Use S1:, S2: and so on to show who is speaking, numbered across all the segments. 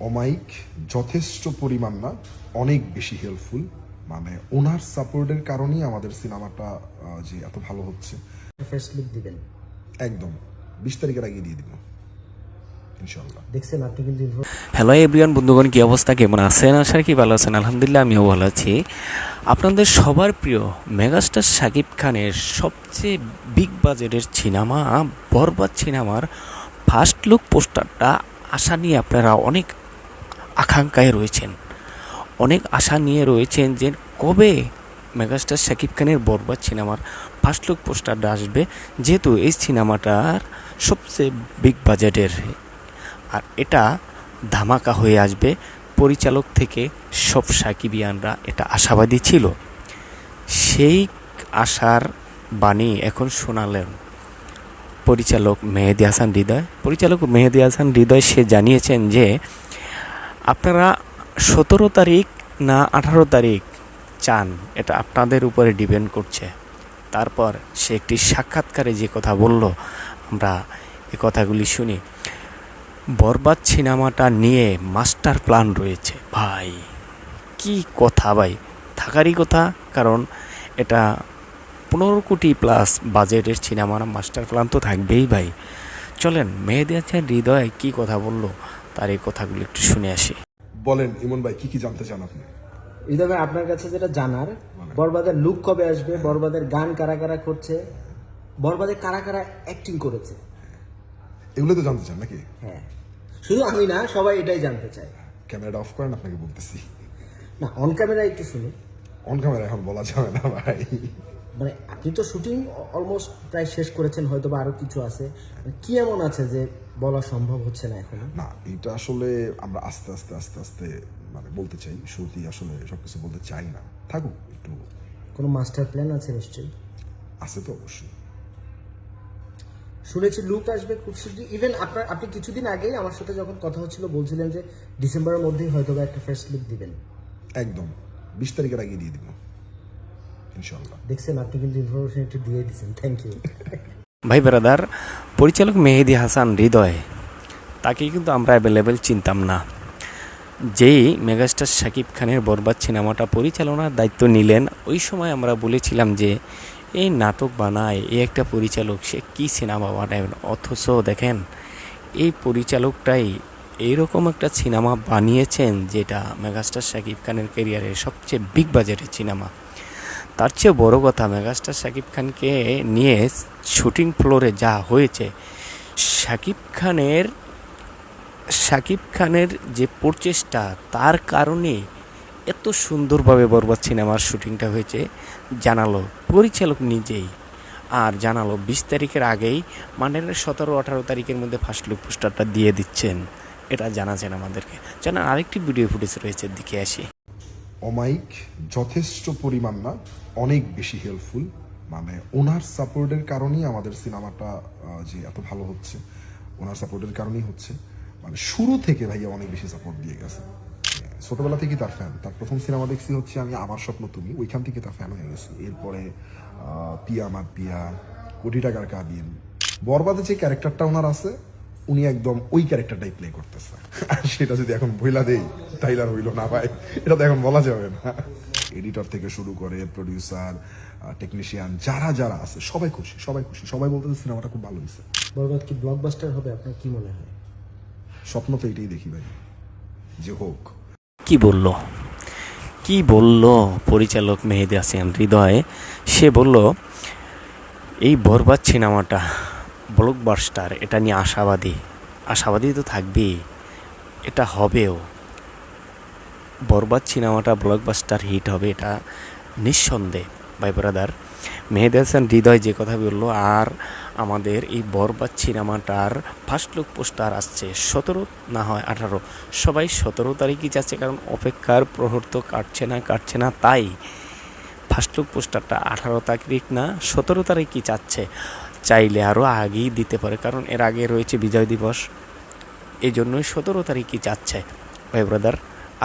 S1: অমাইক যথেষ্ট পরিমাণ না, অনেক বেশি হেল্পফুল। মানে ওনার সাপোর্টের কারণেই আমাদের সিনেমাটা যে এত ভালো হচ্ছে।
S2: ফার্স্ট লুক দিবেন
S1: একদম 20 তারিখের আগে দিয়ে দিব ইনশাল্লাহ।
S2: দেখছেন আপনি কিন্তু
S3: হ্যালো এভরিওয়ান, বন্ধুগণ, কি অবস্থা, কেমন আছেন? আশা কি ভালো আছেন? আলহামদুলিল্লাহ, আমিও ভালো আছি। আপনাদের সবার প্রিয় মেগাস্টার শাকিব খানের সবচেয়ে বিগ বাজেটের সিনেমা বরবাদ সিনেমার ফার্স্ট লুক পোস্টারটা আশা নিয়ে আপনারা অনেক আকাঙ্ক্ষায় রয়েছেন, অনেক আশা নিয়ে রয়েছেন যে কবে মেগাস্টার শাকিব খানের বরবাদ সিনেমার ফার্স্ট লুক পোস্টারটা আসবে, যেহেতু এই সিনেমাটার সবচেয়ে বিগ বাজেটের আর এটা ধামাকা হয়ে আসবে। পরিচালক থেকে সব সাকিবিয়ানরা এটা আশাবাদী ছিল। সেই আশার বাণী এখন শোনালেন পরিচালক মেহেদী হাসান হৃদয় সে জানিয়েছেন যে আপনারা 17 তারিখ না 18 তারিখ চান, এটা আপনাদের উপরে ডিপেন্ড করছে। তারপর সে একটি সাক্ষাৎকারে যে কথা বলল, আমরা এই কথাগুলি শুনি। বরবাদ সিনেমাটা নিয়ে মাস্টার প্ল্যান রয়েছে। ভাই কি কথা ভাই, থাকারই কথা, কারণ এটা 15 কোটি প্লাস বাজেটের সিনেমার মাস্টার প্ল্যান তো থাকবেই ভাই। চলেন মেহেদী হাসান হৃদয় কি কথা বললো তার এই কথাগুলো একটু শুনে আসি।
S1: বলেন ইমন ভাই, কি কি জানতে চান আপনি?
S2: হৃদয় ভাই, আপনার কাছে যেটা জানার, বরবাদের লুক কবে আসবে, বরবাদের গান কারা কারা করছে, বরবাদে কারা কারা অ্যাক্টিং করেছে,
S1: এগুলো তো জানতে চান নাকি?
S2: হ্যাঁ শুধু আমি না, সবাই এটাই জানতে চায়।
S1: ক্যামেরাটা অফ করেন, আপনাকে বলতেছি।
S2: না, অন ক্যামেরা একটু শুনুন।
S1: অন ক্যামেরা এখন বলা যাবে না ভাই।
S2: মানে আপনি তো শুটিং অলমোস্ট প্রায় শেষ করেছেন, হয়তো বা আরো কিছু আছে, মানে কি এমন আছে যে বলা সম্ভব হচ্ছে না এখন?
S1: না, এটা আসলে আমরা আস্তে আস্তে আস্তে আস্তে মানে বলতে চাই, শুরুতেই আসলে সবকিছু বলতে চাই না, থাকুক একটু।
S2: কোনো মাস্টার প্ল্যান আছে নিশ্চয়ই?
S1: আছে তো অবশ্যই।
S2: শুনেছি লুক আসবে খুব শীঘ্রই। ইভেন আপনি কিছুদিন আগেই আমার সাথে যখন কথা হচ্ছিল বলছিলেন যে ডিসেম্বরের মধ্যেই হয়তো বা একটা ফার্স্ট লুক দিবেন।
S1: একদম 20 তারিখের আগে দিয়ে দিব ইনশাল্লাহ।
S2: দেখছেন আপনি কিন্তু ইনফরমেশন একটু দিয়ে দিচ্ছেন, থ্যাংক ইউ।
S3: ভাই ব্রাদার, পরিচালক মেহেদী হাসান হৃদয়, তাকে কিন্তু আমরা অ্যাভেলেবেল চিনতাম না। যেই মেগাস্টার শাকিব খানের বরবাদ সিনেমাটা পরিচালনার দায়িত্ব নিলেন, ওই সময় আমরা বলেছিলাম যে এই নাটক বানায় এই একটা পরিচালক, সে কী সিনেমা বানায়। অথচ দেখেন এই পরিচালকটাই এইরকম একটা সিনেমা বানিয়েছেন যেটা মেগাস্টার শাকিব খানের ক্যারিয়ারের সবচেয়ে বিগ বাজেটের সিনেমা। তার চেয়ে বড় কথা, মেগাস্টার শাকিব খানকে নিয়ে শুটিং ফ্লোরে যা হয়েছে, শাকিব খানের যে প্রচেষ্টা, তার কারণে এত সুন্দরভাবে বরবাদ সিনেমার শুটিংটা হয়েছে জানালো পরিচালক নিজেই। আর জানালো 20 তারিখের আগেই, মানে 17-18 তারিখের মধ্যে ফার্স্ট লুক পোস্টারটা দিয়ে দিচ্ছেন, এটা জানাচ্ছেন আমাদেরকে। জানার আরেকটি ভিডিও ফুটেজ রয়েছে, দিকে আসি।
S1: অমাইক যথেষ্ট পরিমাণ না, অনেক বেশি হেল্পফুল। মানে ওনার সাপোর্টের কারণেই আমাদের সিনেমাটা যে এত ভালো হচ্ছে, ওনার সাপোর্টের কারণেই হচ্ছে। মানে শুরু থেকে ভাইয়া অনেক বেশি সাপোর্ট দিয়ে গেছে। ছোটবেলা থেকেই তার ফ্যান। তার প্রথম সিনেমা দেখছি হচ্ছে আমি আমার স্বপ্ন তুমি, ওইখান থেকে তার ফ্যান হয়ে গেছি। এরপরে পিয়া আমার পিয়া, কোটি টাকার কাবিল, বরবাদে যে ক্যারেক্টারটা ওনার আছে, উনি একদম ওই ক্যারেক্টারটাই প্লে করতেছে। আর সেটা যদি এখন বইলা দেই তাইলে আর হইল না ভাই, এটা তো এখন বলা যাবে না। এডিটর থেকে শুরু করে প্রডিউসার, টেকনিশিয়ান, যারা যারা আছে সবাই খুশি, সবাই বলতেছে সিনেমাটা খুব ভালো হয়েছে।
S2: বরবাদ কি ব্লকবাস্টার হবে, আপনার কি মনে হয়?
S1: স্বপ্ন তো এটাই দেখি ভাই, যে হোক।
S3: কি বলল পরিচালক মেহেদী হাসান হৃদয়? সে বলল এই বরবাদ সিনেমাটা ব্লকবাস্টার, এটা নিয়ে আশাবাদী তো থাকবেই, এটা হবেও। বরবাদ সিনেমাটা ব্লকবাস্টার হিট হবে, এটা নিঃসন্দেহ। ভাই ব্রাদার, মেহেদী হাসান হৃদয় যে কথা বললো, আর আমাদের এই বরবাদ সিনেমাটার ফার্স্ট লুক পোস্টার আসছে 17 না হয় 18, সবাই 17 তারিখই যাচ্ছে, কারণ অপেক্ষার প্রহর তো কাটছে না, তাই ফার্স্ট লুক পোস্টারটা 18 তারিখ না 17 তারিখই চাইলে আরও আগেই দিতে পারে, কারণ এর আগে রয়েছে বিজয় দিবস, এই জন্যই 17 তারিখই যাচ্ছে। ভাই ব্রাদার,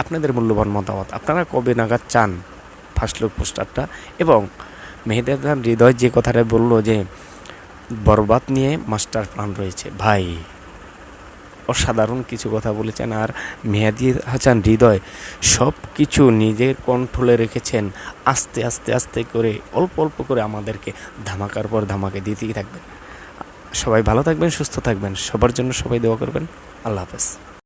S3: আপনাদের মূল্যবান মতামত, আপনারা কবে নাগাদ চান ফার্স্ট লুক পোস্টারটা? এবং মেহেদী হাসান হৃদয় যে কথাটা বললো যে বরবাদ নিয়ে মাস্টার প্ল্যান রয়েছে, ভাই অসাধারণ কিছু কথা বলেছেন। আর মেহেদী হাসান হৃদয় সব কিছু নিজের কন্ট্রোলে রেখেছেন, আস্তে আস্তে আস্তে করে অল্প অল্প করে আমাদেরকে ধামাকার পর ধামাকে দিতেই থাকবেন। সবাই ভালো থাকবেন, সুস্থ থাকবেন, সবার জন্য সবাই দোয়া করবেন। আল্লাহ হাফেজ।